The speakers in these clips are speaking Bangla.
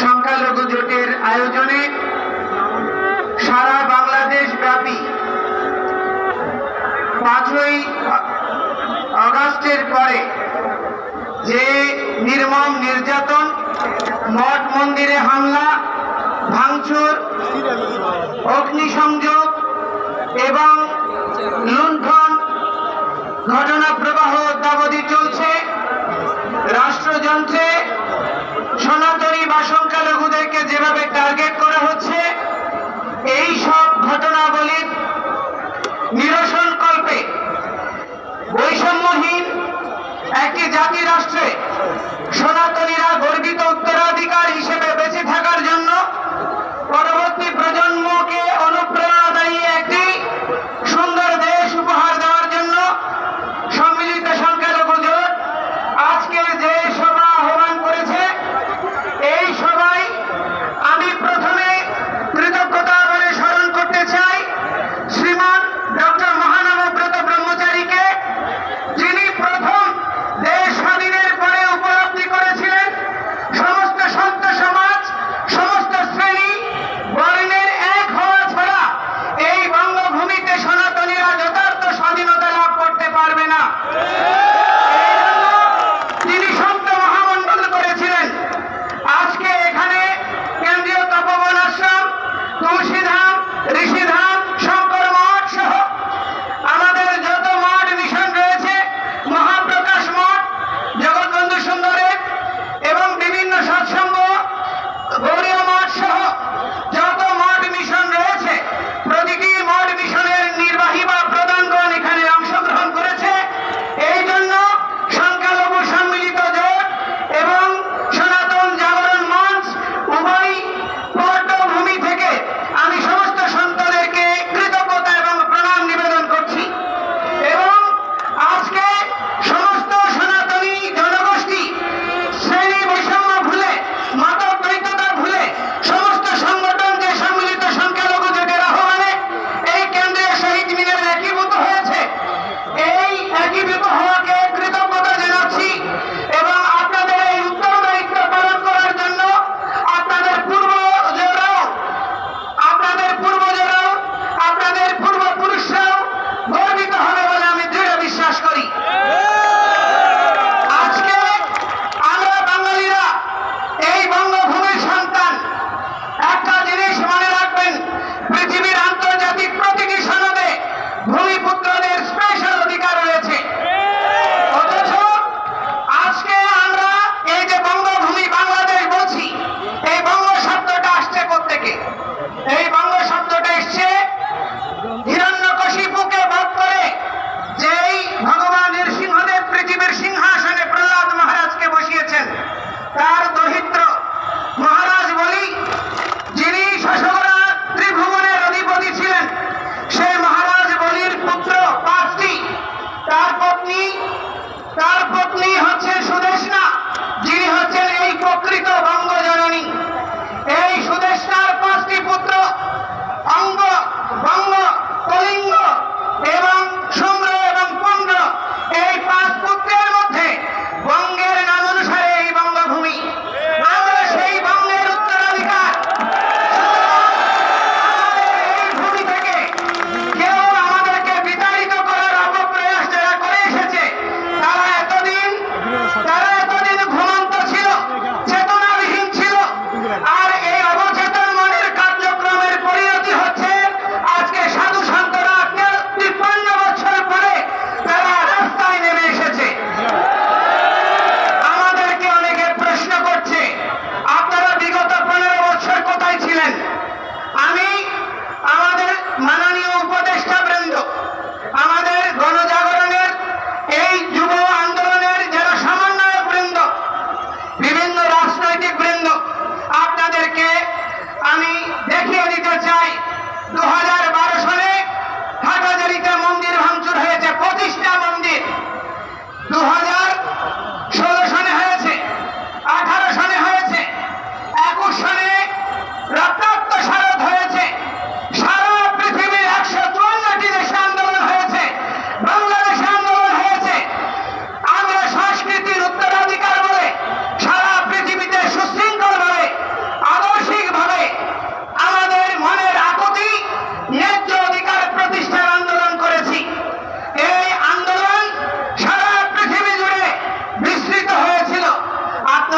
সংখ্যালঘু জোটের আয়োজনে সারা বাংলাদেশ ব্যাপী 5ই আগস্টের পরে যে নির্মম নির্যাতন, মঠ মন্দিরে হামলা, ভাঙচুর, অগ্নিসংযোগ এবং লুণ্ঠন ঘটনা প্রবাহ অদ্যাবধি চলছে, রাষ্ট্রযন্ত্রে সনাতনী বা সংখ্যালঘুদেরকে যেভাবে টার্গেট করা হচ্ছে, এই সব ঘটনাবলীর নিরসন কল্পে বৈষম্যহীন একটি জাতি রাষ্ট্রে সনাতনীরা গর্বিত উত্তরাধিকার হিসেবে বেঁচে থাকার জন্য পরবর্তী প্রজন্মকে অনুপ্রেরণাদায়ী একটি সুন্দর দেশ উপহার দেওয়ার জন্য সম্মিলিত সংখ্যালঘু জোট আজকের যে সভা আহ্বান করেছে, এই সভায় আমি প্রথমে কৃতজ্ঞতা বলে স্মরণ করতে চাই শ্রীমান ডক্টর মহানবব্রত ব্রহ্মচারীকে, যিনি প্রথম দেশ স্বাধীনের পরে উপলব্ধি করেছিলেন সমস্ত সন্ত সমাজ, সমস্ত শ্রেণী বর্ণের এক হওয়া ছাড়া এই বঙ্গভূমিতে সনাতনীরা যথার্থ স্বাধীনতা লাভ করতে পারবে না। তিনি সন্ত মহামণ্ডল করেছিলেন। আজকে এখানে কেন্দ্রীয় তপবন আশ্রম, তুলসীধাম, ঋষিধাম, শঙ্কর মঠ সহ আমাদের যত মঠ মিশন রয়েছে, মহাপ্রকাশ মঠ, জগৎবন্ধু সুন্দরের এবং বিভিন্ন সৎসঙ্গ, গৌরীয় মঠ সহ যত মঠ মিশন রয়েছে, প্রতিটি মঠ মিশনের নির্বাহী বা প্রধানগণ এখানে অংশগ্রহণ করেছে। এই জন্য সংখ্যালঘু সম্মিলিত জোট এবং সনাতন জাগরণ মঞ্চ উভয় পটভূমি থেকে আমি সমস্ত সন্তদেরকে কৃতজ্ঞতা এবং প্রণাম নিবেদন করছি। এবং আজকে সমস্ত সনাতনী জনগোষ্ঠী শ্রেণী বৈষম্য ভুলে, মতদ্বৈততা ভুলে সমস্ত সংগঠন যে সম্মিলিত সংখ্যালঘু জোটের আহ্বানে এই কেন্দ্রীয় শহীদ মিনারে একীভূত হয়েছে, এই একীভূত হওয়াকে কৃতজ্ঞতা জানাচ্ছি। এবং আপনাদের এই উত্তরদায়িত্ব পালন করার জন্য আপনাদের পূর্বজরাও, আপনাদের পূর্বপুরুষরাও গর্বিত হবে বলে আমি দৃঢ় বিশ্বাস করি। আজকে আমরা বাঙালিরা এই বঙ্গভূমির সন্তান। একটা জিনিস মনে রাখবেন, পৃথিবীর আন্তর্জাতিক প্রতিটি সনদে ভূমিপুত্রদের স্পেশাল অধিকার রয়েছে। অথচ আজকে আমরা এই যে বঙ্গভূমি বাংলাদেশ বলছি, এই বঙ্গ শব্দটা আসছে কোত্থেকে? এই বঙ্গ শব্দটা এসছে হিরণ্যকশিপুকে বধ করে যেই ভগবান নৃসিংহদেব পৃথিবীর সিংহাসনে প্রহ্লাদ মহারাজকে বসিয়েছেন, তার দরিদ্র মহারাজ বলি, যিনি শশগরা ত্রিভুবনের অধিপতি ছিলেন, সেই মহারাজ বলির পুত্র 5টি। তার পত্নী হচ্ছেন সুদেষ্ণা, যিনি হচ্ছেন এই প্রকৃত বঙ্গজননী। এই সুদেষ্ণার 5টি পুত্র অঙ্গ, বঙ্গ, কলিঙ্গ এবং শুম্র এবং পুণ্ড, এই 5 পুত্রের মধ্যে বঙ্গের নাম অনুসারে এই বঙ্গভূমি। আমরা সেই বঙ্গের উত্তরাধিকার। এই ভূমি থেকে কেউ আমাদেরকে বিতাড়িত করার অপপ্রয়াস যারা করে এসেছে, তারা এতদিন ঘুমন্ত ছিল, চেতনাবিহীন ছিল। আর এই অবচেতন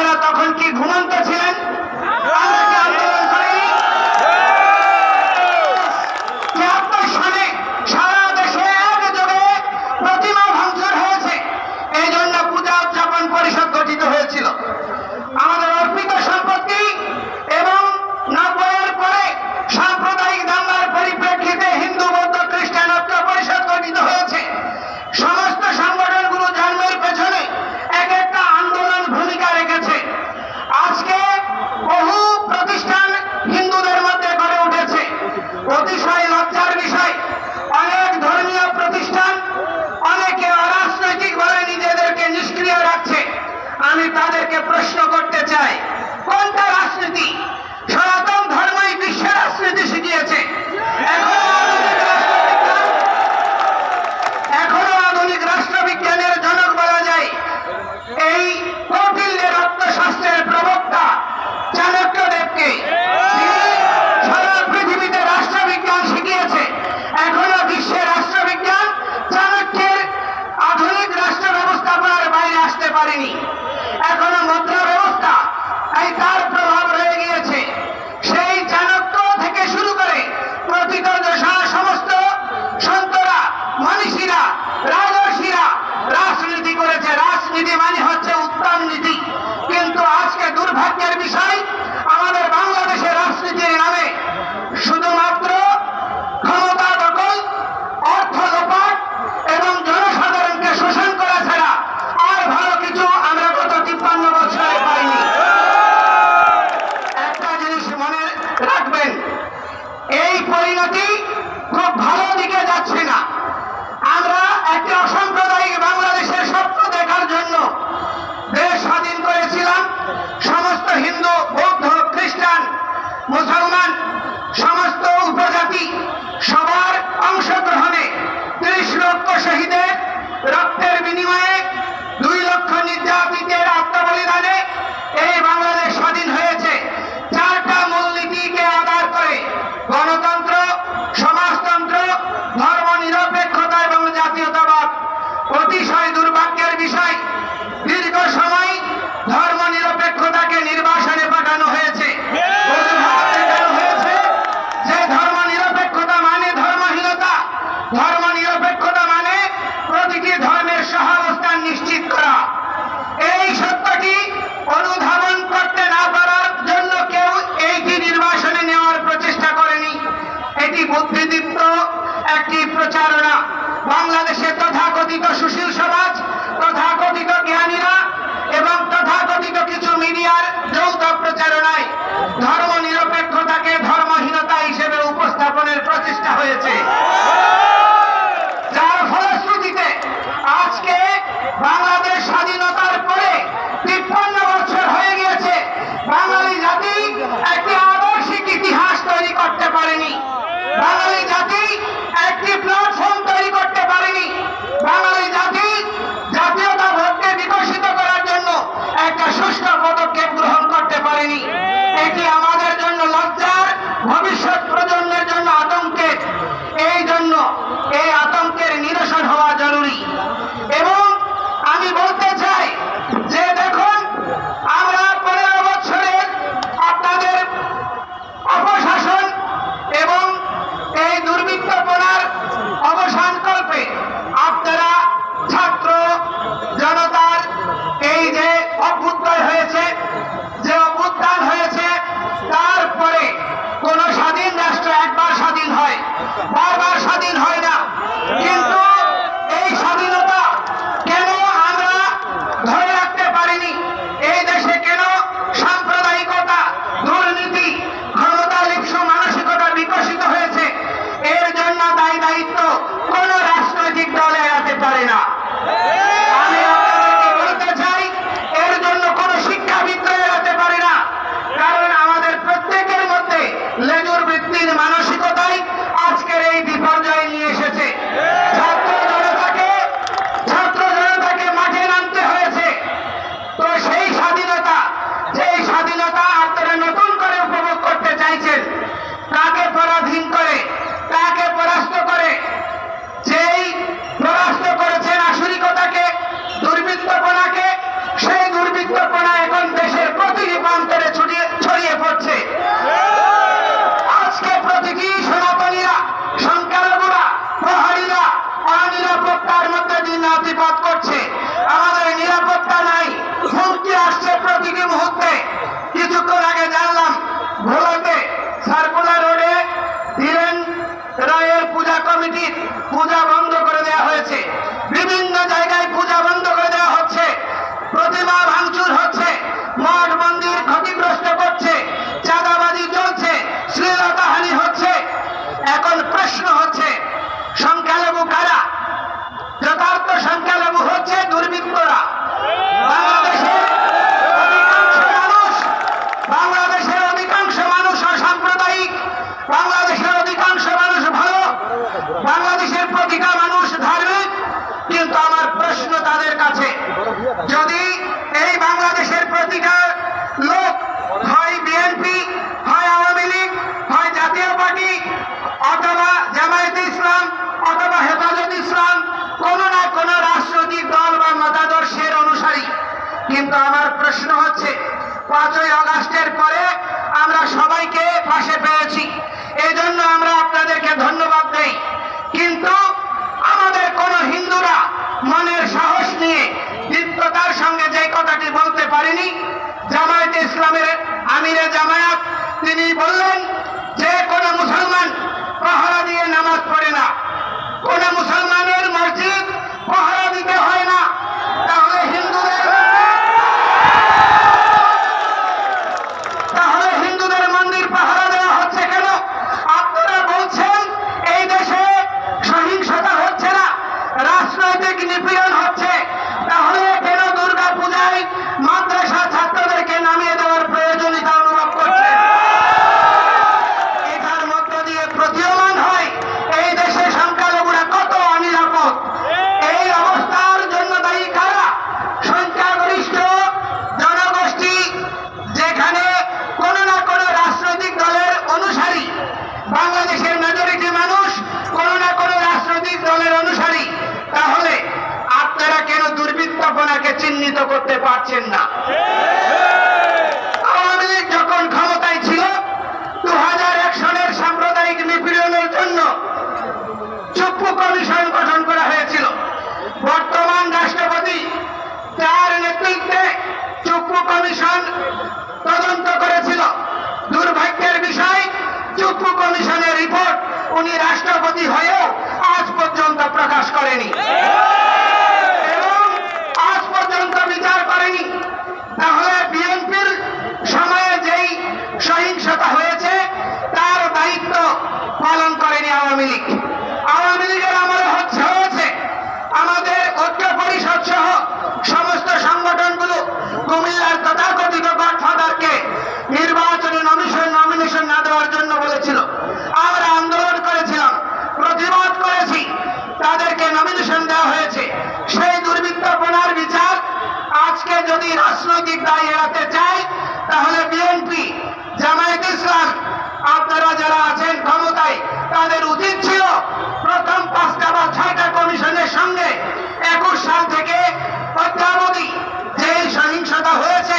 আপনারা তখন কি ঘুমন্ত ছিলেন? আমরা কি আন্দোলন করিনি? 73 সালে সারা দেশে একযোগে প্রতিমা ভাঙচুর হয়েছে। এই জন্য পূজা উদযাপন পরিষদ গঠিত হয়েছিল। আমাদের অর্পিত সম্পত্তি এবং 90-এর পরে সাম্প্রদায়িক দাঙ্গার পরিপ্রেক্ষিতে হিন্দু বৌদ্ধ খ্রিস্টান ঐক্য পরিষদ গঠিত হয়েছে। সমস্ত সংগঠনগুলো জন্মের পেছনে এক একটা আন্দোলন ভূমিকা রেখেছে। আজকে বহু প্রতিষ্ঠান হিন্দুদের মধ্যে গড়ে উঠেছে। অতিশয় লজ্জার বিষয়, অনেক ধর্মীয় প্রতিষ্ঠান অনেকে অরাজনৈতিকভাবে নিজেদেরকে নিষ্ক্রিয় রাখছে। আমি তাদেরকে প্রশ্ন করতে চাই, কোনটা রাজনীতি? সনাতন ধর্মই বিশ্বের রাজনীতি শিখিয়েছে। এখনো আধুনিক রাষ্ট্রবিজ্ঞানের জনক বলা যায় এই কৌটিল্যের অর্থশাস্ত্রের প্রবক্তা চাণক্যদেবকে, যিনি সারা পৃথিবীতে রাষ্ট্রবিজ্ঞান শিখিয়েছে। এখনো বিশ্বের রাষ্ট্রবিজ্ঞান চাণক্যের আধুনিক রাষ্ট্র ব্যবস্থাপনার বাইরে আসতে পারেনি। এখনো মুদ্রা ব্যবস্থা এই তার প্রভাব রয়ে গিয়েছে। সেই চাণক্য থেকে শুরু করে প্রতীত দশা সমস্ত সন্তরা, মনীষীরা, রাজর্ষিরা রাজনীতি করেছে। রাজনীতি মানে হচ্ছে উত্তম নীতি। কিন্তু আজকে দুর্ভাগ্যের বিষয়, আমাদের বাংলাদেশের রাজনীতির নামে শুধুমাত্র ক্ষমতা দখল, অর্থ লোপাট এবং জনসাধারণকে শোষণ করা ছাড়া আর ভালো কিছু আমরা গত 53 বছরে পাইনি। একটা জিনিস মনে রাখবেন, এই পরিণতি খুব ভালো দিকে যাচ্ছে না। আমরা একটি অসাম্প্রদায়িক বাংলাদেশের স্বপ্ন দেখার জন্য দেশ স্বাধীন করেছিলাম। সমস্ত হিন্দু, বৌদ্ধ, খ্রিস্টান, মুসলমান, সমস্ত উপজাতি সবার অংশগ্রহণে 30 লক্ষ শহীদের রক্তের বিনিময়ে 2 লক্ষ নির্যাতিতের আত্মবলিদানে এই বাংলাদেশ স্বাধীন হয়েছে। 4টা মূলনীতিকে আধার করে গণতন্ত্র, সমাজতন্ত্র, ধর্ম নিরপেক্ষতা এবং জাতীয়তাবাদ। অতিশয় দুর্ভাগ্যের বিষয়, দীর্ঘ সময় ধর্ম নিরপেক্ষতাকে নির্বাসনে পাঠানো হয়েছে। অজুহাত দেখানো হয়েছে যে ধর্ম নিরপেক্ষতা মানে ধর্মহীনতা, ধর্ম নিরপেক্ষতা মানে প্রতিটি ধর্মের সহাবস্থান নিশ্চিত করা। এই সত্যটি অনুধাবন করতে না পারার জন্য কেউ এইটি নির্বাসনে নেওয়ার প্রচেষ্টা করেনি। এটি বুদ্ধিদীপ্ত একটি প্রচারণা। বাংলাদেশে তথাকথিত সুশীল সমাজ, তথাকথিত জ্ঞানীরা এবং তথাকথিত কিছু মিডিয়ার যৌথ প্রচারণায় ধর্ম নিরপেক্ষতাকে ধর্মহীনতা হিসেবে উপস্থাপনের প্রচেষ্টা হয়েছে, যার ফলশ্রুতিতে আজকে বাংলাদেশ স্বাধীনতার পরে 53 বছর হয়ে গিয়েছে, বাঙালি জাতি একটি আদর্শিক ইতিহাস তৈরি করতে পারেনি। বাঙালি জাতি একটি প্ল্যাটফর্ম তৈরি করতে পারেনি। বাঙালি জাতি জাতীয়তাবোধকে বিকশিত করার জন্য একটা সুষ্ঠু পদক্ষেপ গ্রহণ করতে পারেনি। এটি আমাদের জন্য লজ্জার, ভবিষ্যৎ প্রজন্মের জন্য আতঙ্কের। এই জন্য এই আতঙ্কের নিরসন হওয়া জরুরি। এবং আমি বলতে চাই যে দেখুন, আমরা 15 বছরের আপনাদের অপশাসন এবং এই দুর্বৃত্তপনার অবসান কল্পে আপনারা ছাত্র জনতার এই যে অভ্যুদয় হয়েছে, যে অভ্যুত্থান হয়েছে, তারপরে কোন স্বাধীন রাষ্ট্র একবার স্বাধীন হয়, বারবার স্বাধীন হয় না। কিন্তু এই স্বাধীনতা কেন আমরা ধরে রাখতে পারিনি? এই দেশে কেন সাম্প্রদায়িকতা, দুর্নীতি, ক্ষমতা লিপ্সু মানসিকতা বিকশিত হয়েছে? এর জন্য দায়িত্ব কোন রাজনৈতিক দল এড়াতে পারে না। আমি আপনাদেরকে বলতে চাই, এর জন্য কোন শিক্ষাবিদ এড়াতে পারে না। কারণ আমাদের প্রত্যেকের মধ্যে লেজুর বৃত্তির মানসিকতাই আজকের এই বিপর্যয় নিয়ে এসেছে। ছাত্র জনতাকে মাঠে নামতে হয়েছে। তো সেই স্বাধীনতা, যেই স্বাধীনতা আপনারা নতুন করে উপভোগ করতে চাইছেন, কাকে পরাধীন করে, কাকে পরাস্ত করে, যেই পরাস্ত করেছেন আসরিকতাকে, দুর্বৃত্তপনাকে, সেই দুর্বৃত্তপনা এখন দেশে রাষ্ট্রের পরে আমরা সবাইকে পাশে পেয়েছি, এই জন্য আমরা আপনাদেরকে ধন্যবাদ দেই। কিন্তু আমাদের কোন হিন্দুরা মনের সাহস নিয়ে দৃঢ়তার সঙ্গে যে কথাটি বলতে পারেনি, জামায়াতে ইসলামের আমিরে জামায়াত তিনি বললেন যে কোন মুসলমান পাহারা দিয়ে নামাজ পড়ে না, কোন মুসলমানের মসজিদ পাহারা দিতে হয় না। তাহলে হিন্দুদের মন্দির পাহারা দেওয়া হচ্ছে কেন? আপনারা বলছেন এই দেশে সহিংসতা হচ্ছে না, রাজনৈতিক নিপীড়ন হচ্ছে, তাহলে কেন দুর্গা পূজায় মাদ্রাসা ছাত্রদেরকে নামিয়ে দেওয়ার প্রয়োজনীয়তা অনুভব করছেন? এটার মধ্য দিয়ে প্রতীয়মান হয় এই দেশে সংখ্যালঘুরা কত অনিরাপদ। এই অবস্থার জন্য দায়ী কারা? সংখ্যাগরিষ্ঠ জনগোষ্ঠী, যেখানে কোন না কোন রাজনৈতিক দলের অনুসারী। বাংলাদেশের মেজরিটি মানুষ কোন না কোন রাজনৈতিক দলের অনুসারী। তাহলে আপনারা কেন দুর্বৃত্তপনাকে চিহ্নিত করতে পারছেন না? আওয়ামী লীগ যখন ক্ষমতায় ছিল 2001 সনের সাম্প্রদায়িক নিপীড়নের জন্য চুপ্পু কমিশন গঠন করা হয়েছিল। বর্তমান রাষ্ট্রপতি তার নেতৃত্বে চুপ্পু কমিশন তদন্ত করেছিল। দুর্ভাগ্যের বিষয়, চুপ্পু কমিশনের রিপোর্ট উনি রাষ্ট্রপতি হয়েও আজ পর্যন্ত প্রকাশ করেনি এবং আজ পর্যন্ত বিচার করেনি। তাহলে বিএনপির সময়ে যেই সহিংসতা হয়েছে তার দায়িত্ব পালন করেনি আওয়ামী লীগ। আওয়ামী লীগের আমলে হয়েছে আমাদের ঐক্য পরিষদ সহ সমস্ত সংগঠনগুলো কুমিল্লার তথাকথিত গডফাদারকে নির্বাচনী নমিনেশন না দেওয়ার জন্য বলেছিল। আমরা আন্দোলন করেছিলাম, প্রতিবাদ করেছি, তাদেরকে নমিনেশন দেওয়া হয়েছে। সেই দুর্বৃত্তপনার বিচার আজকে যদি রাজনৈতিক দায় এড়াতে চায়, তাহলে বিএনপি, জামায়াতে ইসলাম, আপনারা যারা আছেন ক্ষমতায়, তাদের উচিত ছিল প্রথম 5টা বা 6টা কমিশনের সঙ্গে 21 সাল থেকে অদ্যাবধি যে সহিংসতা হয়েছে,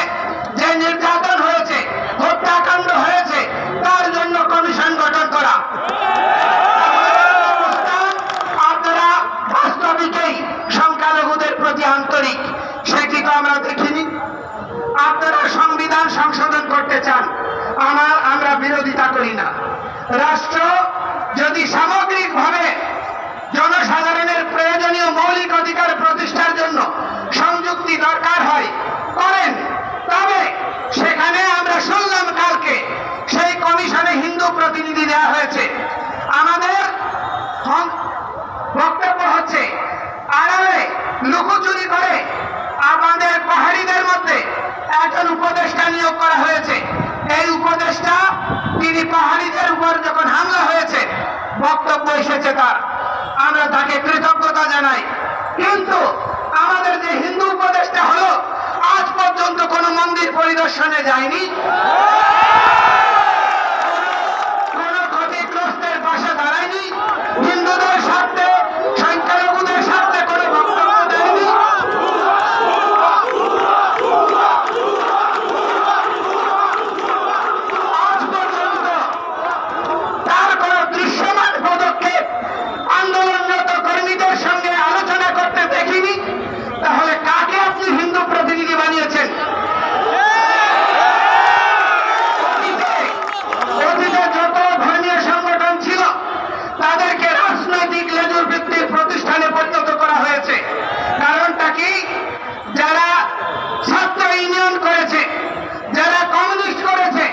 যে নির্যাতন হয়েছে, হত্যাকাণ্ড হয়েছে, তার জন্য কমিশন গঠন করা। আপনারা বাস্তবিকই সংখ্যালঘুদের প্রতি আন্তরিক, সেটি তো আমরা দেখিনি। আপনারা সংবিধান সংশোধন করতে চান, আমরা বিরোধিতা করি না। রাষ্ট্র যদি সামগ্রিকভাবে জনসাধারণের প্রয়োজনীয় মৌলিক অধিকার প্রতিষ্ঠার জন্য সংযুক্তি দরকার হয় করেন, তবে সেখানে আমরা শুনলাম কালকে সেই কমিশনে হিন্দু প্রতিনিধি দেওয়া হয়েছে। আমাদের বক্তব্য হচ্ছে আড়ালে লুকোচুরি করে আমাদের পাহাড়িদের মধ্যে একজন উপদেষ্টা নিয়োগ করা হয়েছে। এই উপদেষ্টা তিনি পাহাড়িদের উপর যখন হামলা হয়েছে বক্তব্য এসেছে তার, আমরা তাকে কৃতজ্ঞতা জানাই। কিন্তু আমাদের যে হিন্দু উপদেষ্টা হলো আজ পর্যন্ত কোনো মন্দির পরিদর্শনে যায়নি, কোন ক্ষতিগ্রস্তের পাশে দাঁড়ায়নি, হিন্দুদের স্বার্থে, সংখ্যালঘুদের স্বার্থে কোনো বক্তব্য দেয়নি। আজ পর্যন্ত তার কোনো দৃশ্যমান পদক্ষেপ আন্দোলনরত কর্মীদের সঙ্গে আলোচনা করতে দেখিনি। তাহলে কাকে আপনি হিন্দু প্রতিনিধি বানিয়েছেন? অতীতে যত ধর্মীয় সংগঠন ছিল তাদেরকে রাজনৈতিক লেজুর ভিত্তিক প্রতিষ্ঠানে পরিণত করা হয়েছে। কারণটা কি? যারা ছাত্র ইউনিয়ন করেছে, যারা কমিউনিস্ট করেছে,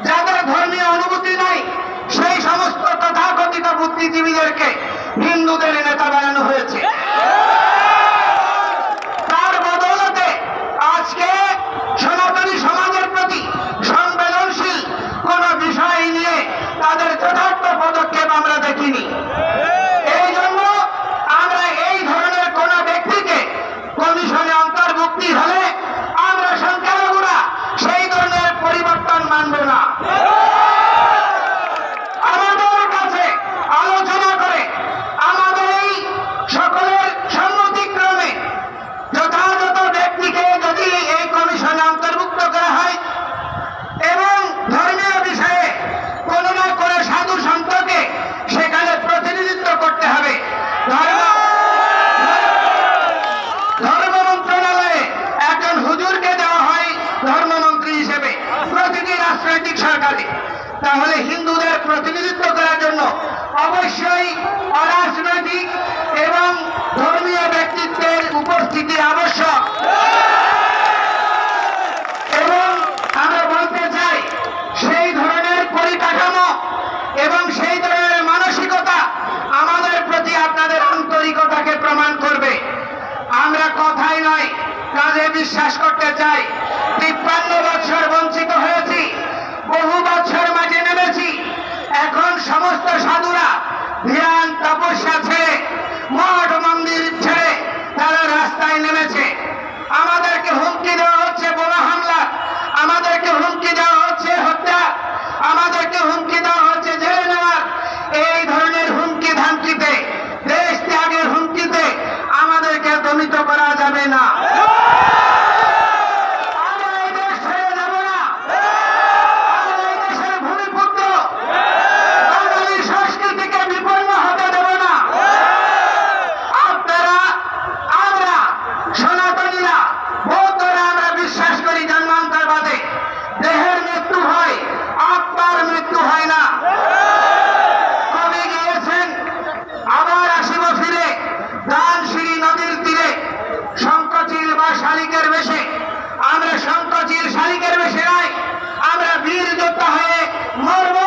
যাদের ধর্মীয় অনুভূতি নাই, সেই সমস্ত তথাকথিত বুদ্ধিজীবীদেরকে হিন্দুদের নেতা বানানো হয়েছে। তার বদৌলতে আজকে সনাতনী সমাজের প্রতি সংবেদনশীল কোন বিষয় নিয়ে তাদের যথার্থ পদক্ষেপ আমরা দেখিনি। এই জন্য আমরা এই ধরনের কোন ব্যক্তিকে কমিশনে অন্তর্ভুক্তি হলে আমরা সংখ্যালঘুরা সেই ধরনের পরিবর্তন মানব না। আমাদের কাছে আলোচনা করে আমাদের এই সকলের সম্মতিক্রমে যথাযথ ব্যক্তিকে যদি এই কমিশনে অন্তর্ভুক্ত করা হয়, আকারে, তাহলে হিন্দুদের প্রতিনিধিত্ব করার জন্য অবশ্যই অরাজনৈতিক এবং ধর্মীয় ব্যক্তিত্বের উপস্থিতি আবশ্যক। এবং আমরা বলতে চাই, সেই ধরনের পরিকাঠামো এবং সেই ধরনের মানসিকতা আমাদের প্রতি আপনাদের আন্তরিকতাকে প্রমাণ করবে। আমরা কথাই নয়, কাজে বিশ্বাস করতে চাই। 53 বছর বঞ্চিত হয়েছি, বহু বছর মাঝে নেমেছি। এখন সমস্ত সাধুরা ধ্যান তপস্যা ছেড়ে, মঠ মন্দির ছেড়ে তারা রাস্তায় নেমেছে। আমাদেরকে হুমকি দেওয়া হচ্ছে বোমা হামলা, আমাদেরকে হুমকি দেওয়া হচ্ছে হত্যা, আমাদেরকে হুমকি দেওয়া হচ্ছে জেলে নেওয়ার। এই ধরনের হুমকি ধামকিতে, দেশ ত্যাগের হুমকিতে আমাদেরকে দমিত করা যাবে না। শালিকের বেশে, আমরা শঙ্খচিল শালিকের বেশে নয়, আমরা বীর যোদ্ধা হয়ে মরব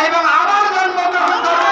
এবং আবার জন্মগ্রহণ করব।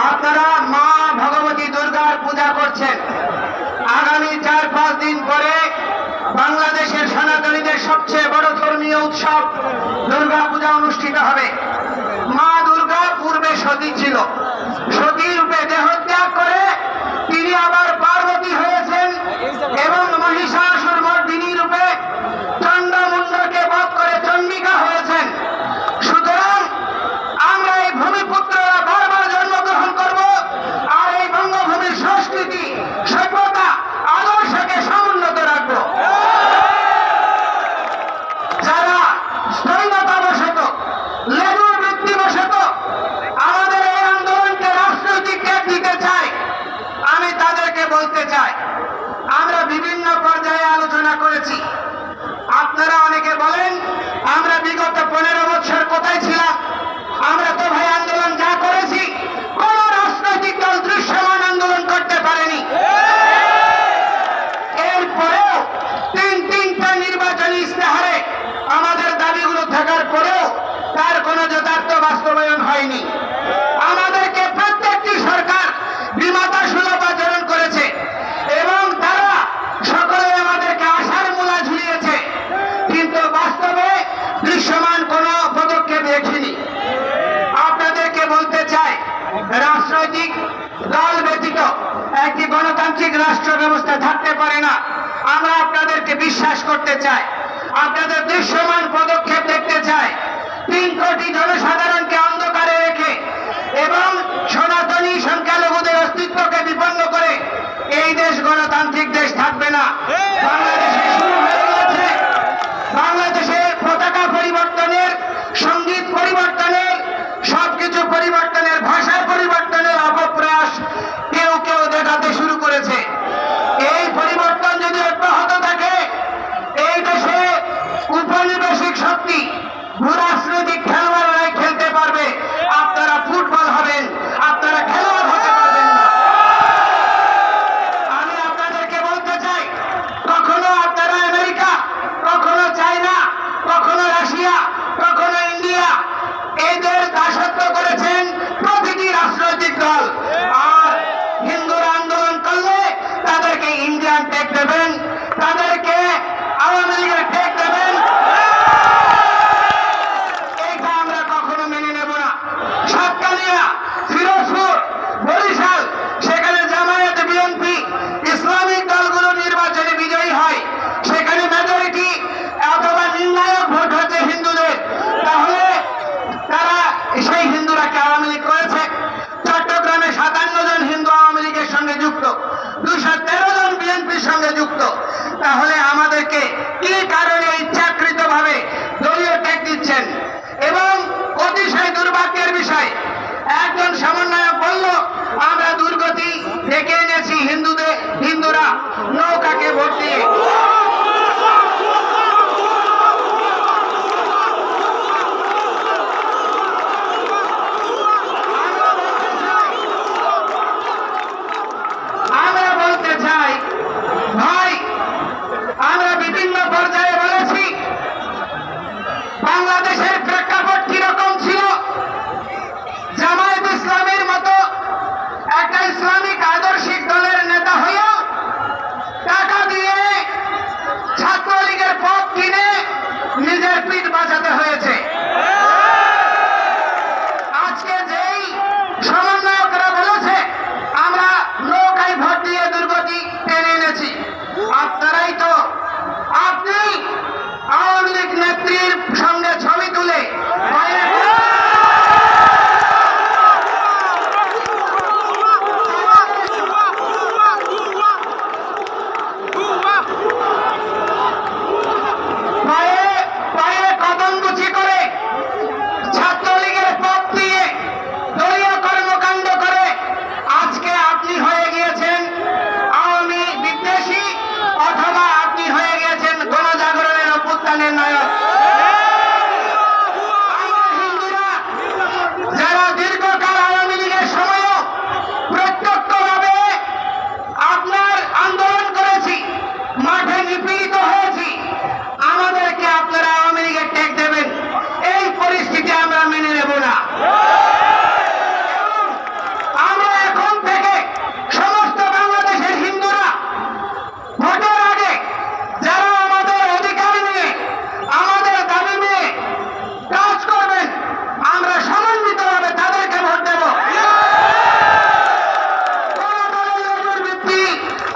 আপনারা মা ভগবতী দুর্গার পূজা করছেন। আগামী 4-5 দিন পরে বাংলাদেশের সনাতনীদের সবচেয়ে বড় ধর্মীয় উৎসব দুর্গা পূজা অনুষ্ঠিত হবে। মা দুর্গা পূর্বে সতী ছিল, সতী রূপে দেহত্যাগ করে তিনি আবার পার্বতী হয়েছেন এবং মহিষাসুর মর্দিনী রূপে চণ্ডমুণ্ডকে বধ করে চণ্ডিকা হয়েছেন। সুতরাং আমরা এই ভূমিপুত্ররা বারবার জন্মগ্রহণ করব, আর এই বঙ্গভূমির সংস্কৃতি, সভ্যতা, আদর্শকে সমুন্নত রাখব। যারা স্থৈর্যতাবশত, লেজুর বৃত্তিবশত আমাদের এই আন্দোলনকে রাজনৈতিক ট্যাগ দিতে চায়, আমি তাদেরকে বলতে চাই, আমরা বিভিন্ন পর্যায়ে আলোচনা করেছি। আপনারা অনেকে বলেন আমরা বিগত 15 বছর কোথায় ছিলাম? আমরা তো ভাই আন্দোলন যা করেছি, কোন রাজনৈতিক দল দৃশ্যমান আন্দোলন করতে পারেনি। এরপরেও তিনটা নির্বাচনী ইস্তেহারে আমাদের দাবিগুলো থাকার পরেও তার কোন যথার্থ বাস্তবায়ন হয়নি। আমাদেরকে প্রত্যেকটি সরকার বিমাতা সুলভ আচরণ করেছে এবং তারা সকলে আমাদেরকে আশার মূলা ঝুলিয়েছে, কিন্তু বাস্তবে দৃশ্যমান কোন পদক্ষেপ দেখিনি। আপনাদেরকে বলতে চাই, রাজনৈতিক দল ব্যতীত একটি গণতান্ত্রিক রাষ্ট্র ব্যবস্থা থাকতে পারে না। আমরা আপনাদেরকে বিশ্বাস করতে চাই, আপনাদের দৃশ্যমান পদক্ষেপ দেখতে চাই। 3 কোটি জনসাধারণকে অন্ধকারে রেখে এবং সনাতনী সংখ্যালঘুদের অস্তিত্বকে বিপন্ন করে এই দেশ গণতান্ত্রিক দেশ থাকবে না। বাংলাদেশে শুরু হয়ে গেছে, বাংলাদেশের পতাকা পরিবর্তনের, সঙ্গীত পরিবর্তনের, সবকিছু পরিবর্তনের, ভাষা পরিবর্তনের অপপ্রয়াস কেউ কেউ দেখাতে শুরু করেছে। এই পরিবর্তন যদি অব্যাহত থাকে, এই দেশে উপনিবেশিক শক্তি, ভূরাজনৈতিক খেলোয়াড়রাই খেলতে পারবে। আপনারা ফুটবল হবেন, আপনারা খেলোয়াড় হতে পারবেন না। আমি আপনাদেরকে বলতে চাই, কখনো আপনারা আমেরিকা, কখনো চায়না, কখনো রাশিয়া, কখনো ইন্ডিয়া, এদের দাসত্ব করেছেন প্রতিটি রাজনৈতিক দল। আর হিন্দুরা আন্দোলন করলে তাদেরকে ইন্ডিয়ান ট্যাগ দেবেন, তাদেরকে আওয়ামী লীগের ট্যাগ দেবেন। বিষয়। একজন সমন্বয়ক বলল আমরা দুর্গতি ডেকে এনেছি হিন্দুরা নৌকাকে ভোট দিয়ে। আমরা বলতে চাই ভাই, আমরা বিভিন্ন পর্যায়ে বলেছি বাংলাদেশের প্রেক্ষাপট কিরকম ছিল। জামায়াত ইসলামের মতো একটা ইসলামিক আদর্শিক দলের নেতা হয়েও টাকা দিয়ে ছাত্রলীগের পদ কিনে নিজের পিঠ বাঁচাতে হয়েছে। আজকে যেই সমন্বয়করা বলেছে আমরা নৌকায় ভোট দিয়ে দুর্গতি টেনে এনেছি, আপনারাই তো, আপনি আওয়ামী লীগ নেত্রীর সঙ্গে ছবি তুলে পায়ে কদম গুছি করে ছাত্রলীগের পথ দিয়ে দলীয় কর্মকাণ্ড করে আজকে আপনি হয়ে গিয়েছেন আওয়ামী বিদ্বেষী, অথবা আপনি হয়ে গিয়েছেন গণজাগরণের অভ্যুত্থানের নায়ক। আমরা হিন্দুরা যারা দীর্ঘকাল আওয়ামী লীগের সময়ও প্রত্যক্ষভাবে আপনার আন্দোলন করেছি, মাঠে নিপীড়িত হয়েছি, আমাদেরকে আপনারা আওয়ামী লীগের টেক দেবেন এই পরিস্থিতি আমরা মেনে নেব না। আমরা এখন থেকে সমস্ত বাংলাদেশের হিন্দুরা ভোটের আগে যারা আমাদের অধিকার নিয়ে আমাদের দাবি নিয়ে কাজ করবেন, আমরা সমন্বিতভাবে তাদেরকে ভোট দেব। কোন দলের নজর ভিত্তি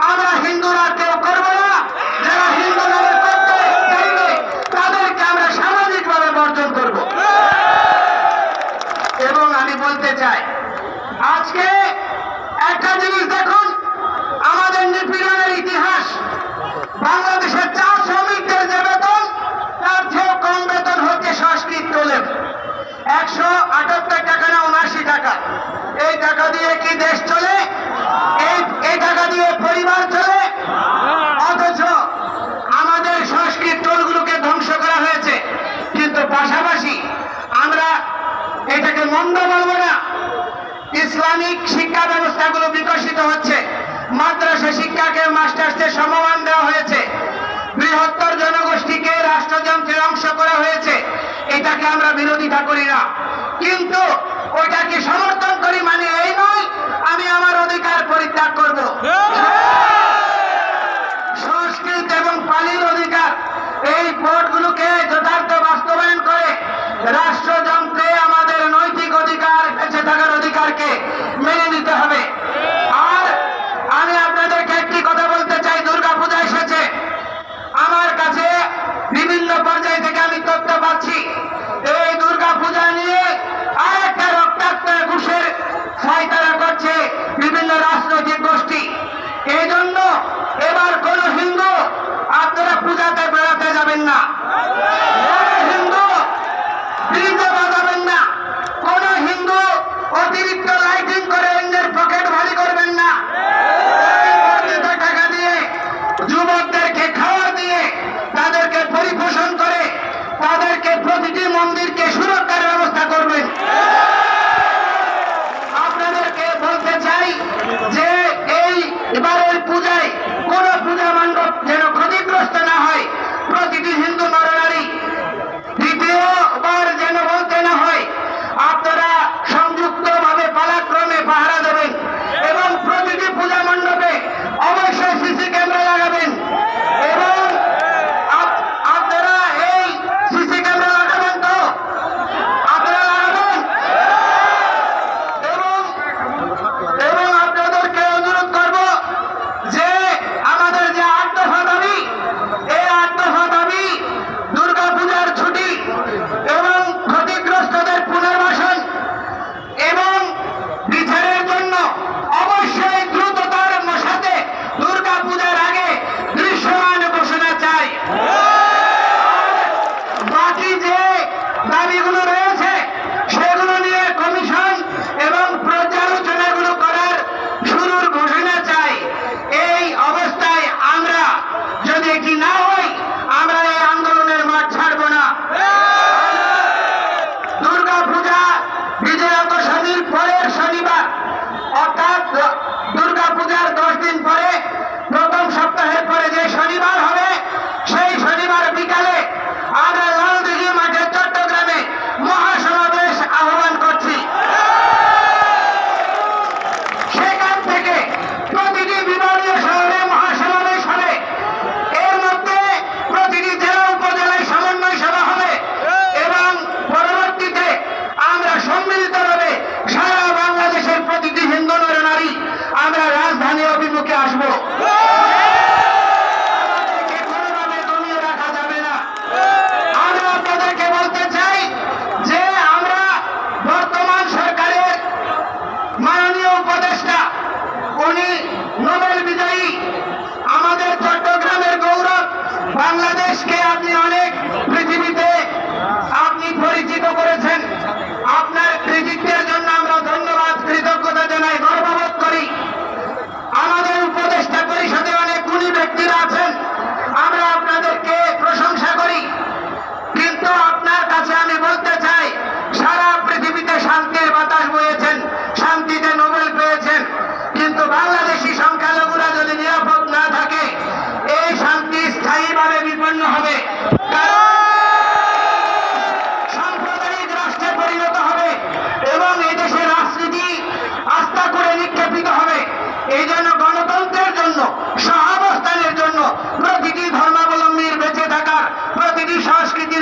আমরা হিন্দুরা কেউ করব না। যারা হিন্দু নামে করতে চাইবে তাদেরকে আমরা সামাজিকভাবে বর্জন করব। এবং আমি বলতে চাই আজকে একটা জিনিস দেখুন, আমাদের নিপীড়নের ইতিহাস। বাংলাদেশের চা শ্রমিকদের যে বেতন তার চেয়েও কম বেতন হচ্ছে সংস্কৃত তোলেন 178 টাকা না 79 টাকা। এই টাকা দিয়ে কি দেশ চলে? এই টাকা দিয়ে পরিবার চলে? অথচ আমাদের সংস্কৃত টোলগুলোকে ধ্বংস করা হয়েছে। কিন্তু পাশাপাশি আমরা এটাকে মন্দ বলবো না, ইসলামিক শিক্ষা ব্যবস্থাগুলো বিকশিত হচ্ছে, মাদ্রাসা শিক্ষাকে মাস্টার্সের সমমান দেওয়া হয়েছে, বৃহত্তর জনগোষ্ঠীকে রাষ্ট্রযন্ত্রের অংশ করা হয়েছে। এটাকে আমরা বিরোধিতা করি না, কিন্তু ওইটাকে সমর্থন করি মানে এই নয় আমি আমার অধিকার পরিত্যাগ করব। সংস্কৃত এবং পালির অধিকার, এই ভোটগুলোকে যথার্থ বাস্তবায়ন করে রাষ্ট্রযন্ত্রে আমাদের নৈতিক অধিকার, বেঁচে থাকার অধিকারকে মেনে নিতে হবে। আর আমি আপনাদেরকে একটি কথা বলতে চাই, দুর্গাপূজা এসেছে, আমার কাছে বিভিন্ন পর্যায় থেকে আমি তথ্য পাচ্ছি এই দুর্গাপূজা নিয়ে আরেকটা রক্তাক্ত ঘুষের ফায়দারা করছে বিভিন্ন রাজনৈতিক গোষ্ঠী। এই জন্য এবার কোন হিন্দু আপনারা পূজাতে বেড়াতে যাবেন না, কোন হিন্দু ডিজে বাজাবেন না, কোন হিন্দু অতিরিক্ত লাইটিং করে অন্যের পকেট ভারী করবেন না। এই বর্ধিত টাকা দিয়ে যুবকদেরকে খাওয়া দিয়ে তাদেরকে পরিপোষণ করে তাদেরকে প্রতিটি মন্দিরকে সুরক্ষার ব্যবস্থা করবেন। আপনাদেরকে বলতে চাই যে এই এবারের পূজায় কোন পূজা মণ্ডপ যেন ক্ষতিগ্রস্ত না হয়। প্রতিটি হিন্দু নরনারী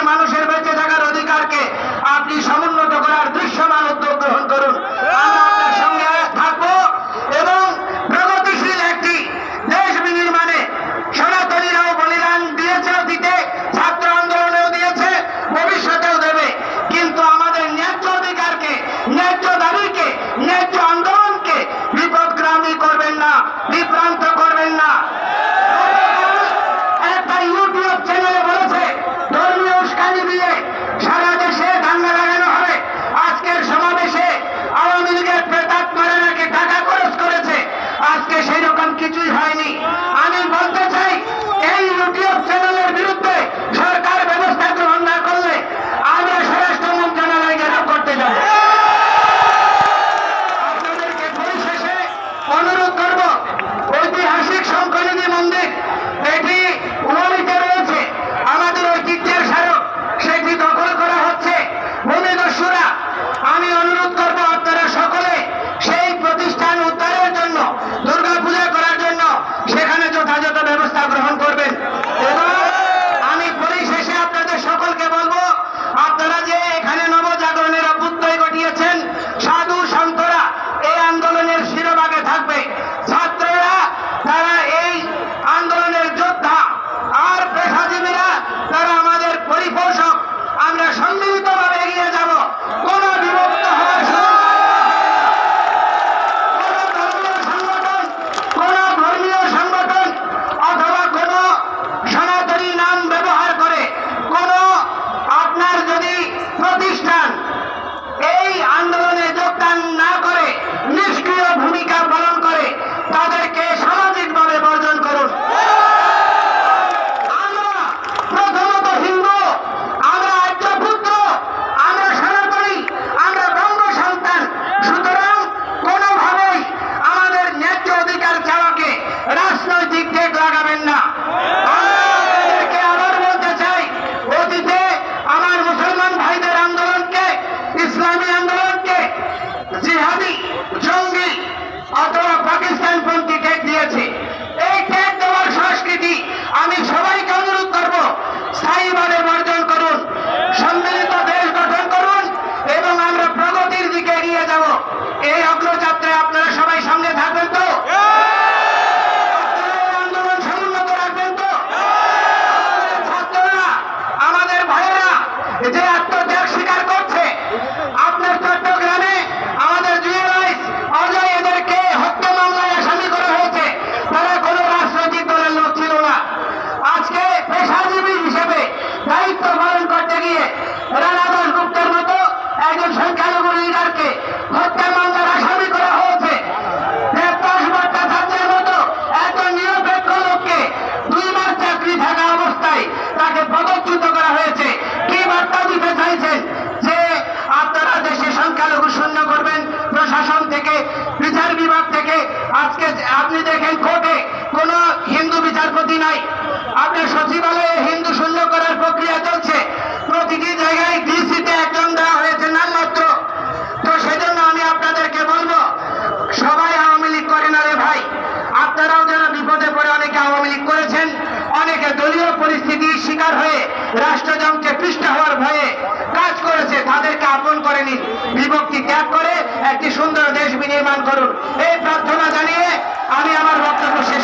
মানুষের বেঁচে থাকার অধিকারকে আপনি সমুন্নত করার দৃশ্যমান উদ্যোগ গ্রহণ করুন। আমরা আপনার সঙ্গে থাকবো এবং প্রগতিশীল একটি দেশ বিনির্মাণে সনাতনীরাও বলিদান দিয়েছে, অতীতে ছাত্র আন্দোলনেও দিয়েছে, ভবিষ্যতেও দেবে। কিন্তু আমাদের ন্যায্য অধিকারকে, ন্যায্য দাবিকে, ন্যায্য আন্দোলনকে বিপদগ্রামী করবেন না, বিভ্রান্ত করবেন না। একটা ইউটিউব চ্যানেলে বলেছে ধর্মীয় উস্কানি দিয়ে সারা দেশে দাঙ্গা লাগানো হবে। আজকের সমাবেশে আওয়ামী লীগের প্রেতাত্মারা নাকি টাকা খরচ করেছে, আজকে সেই রকম কিছুই হয়নি। আমি বলতে চাই এই ইউটিউব চ্যানেলের বিরুদ্ধে সরকার ব্যবস্থা গ্রহণ না করলে আমরা স্বরাষ্ট্র মন্ত্রণালয় ঘেরাও করতে যাব। আপনাদেরকে পরিশেষে অনুরোধ করব, ঐতিহাসিক শঙ্করনিধি মন্দির এটি উমালিতে রয়েছে, আমাদের ঐতিহ্যের স্মারক, সেটি দখল করা হচ্ছে ভূমিদস্যুরা। আমি অনুরোধ করব আপনারা সকলে সেই প্রতিষ্ঠান উদ্ধারের জন্য, দুর্গাপূজা করার জন্য সেখানে যথাযথ ব্যবস্থা গ্রহণ করবেন। এবং আমি পরিশেষে আপনাদের সকলকে বলবো, আপনারা যে এখানে নবজাগরণের অভ্যুদয় ঘটিয়েছেন, সাধু সন্তরা এই আন্দোলনের শিরোভাগে থাকবে। ছাত্ররা তারা এই আন্দোলনের যোদ্ধা, আর পেশাজীবীরা তারা আমাদের পরিপোষক। আমরা সম্মিলিতভাবে এগিয়ে যাব। কোন বিভক্ত হওয়ার কোন ধর্মীয় সংগঠন অথবা কোন সনাতনী নাম ব্যবহার করে কোন আপনার যদি প্রতিষ্ঠান এই আন্দোলনে যোগদান না করে, নিষ্ক্রিয় ভূমিকা পালন করে, তাদেরকে সামাজিকভাবে বর্জন করুন। আমরা প্রথমত হিন্দু, আমরা আর্যপুত্র, আমরা সনাতনী, আমরা বঙ্গ সন্তান। সুতরাং কোনোভাবেই আমাদের ন্যায্য অধিকার চাওয়াকে রাজনৈতিক টেক লাগাবেন না। আপনাদেরকে আবার বলতে চাই, অতীতে আমার মুসলমান ভাইদের আন্দোলনকে, ইসলামী আন্দোলনকে জিহাদি, জঙ্গি অথবা পাকিস্তানপন্থী টেক দিয়েছে। এই টেক দেওয়ার সংস্কৃতি আমি সবাইকে অনুরোধ করব, স্থায়ীভাবে বর্জন করুন, সম্মিলিত দেশ গঠন করুন এবং আমরা প্রগতির দিকে এগিয়ে যাব। এই অগ্রযাত্রায় আপনারা সবাই সঙ্গে থাকবেন তো? আপনারা এই আন্দোলন সমুন্নত রাখবেন তো? আমাদের ছাত্ররা, আমাদের ভাইয়েরা যে আত্মত্যাগ স্বীকার করছে, আপনার চট্টগ্রামে আমাদের জুয়েলাইস অজয় এদেরকে হত্যা মামলায় আসামি করা হয়েছে। তারা কোনো রাজনৈতিক দলের লোক ছিল না। আজকে পেশাজীবী হিসেবে দায়িত্ব পালন করতে গিয়ে রানা দাশগুপ্তের মতো একজন সংখ্যালঘু লিডারকে হত্যা মামলার আসামি করা হয়েছে। দেবদাস ভট্টাচার্যের মতো একজন নিরপেক্ষ লোককে 2 মাস চাকরি থাকা অবস্থায় তাকে পদচ্যুত করা হয়েছে। কি বার্তা দিতে চাইছেন? যে আপনারা দেশে সংখ্যালঘু শূন্য করবেন প্রশাসন থেকে, বিচার বিভাগ থেকে। আজকে আপনি দেখেন কোর্টে কোন হিন্দু বিচারপতি নাই, আপনার সচিবালয়ে হিন্দু শূন্য করার প্রক্রিয়া চলছে। প্রতিটি জায়গায় ডিসিতে একজন দেওয়া হয়েছে নামমাত্র। তো সেজন্য আমি আপনাদেরকে বলবো, সবাই আওয়ামী লীগ করে না রে ভাই। আপনারাও যারা বিপদে পড়ে, অনেকে আওয়ামী লীগ করেছেন, অনেকে দলীয় পরিস্থিতির শিকার হয়ে রাষ্ট্রযন্ত্রে পৃষ্ঠ হওয়ার ভয়ে কাজ করেছে, তাদেরকে আপন করে নিন, বিভক্তি ত্যাগ করে একটি সুন্দর দেশ বিনির্মাণ করুন। এই প্রার্থনা জানিয়ে আমি আমার বক্তব্য শেষ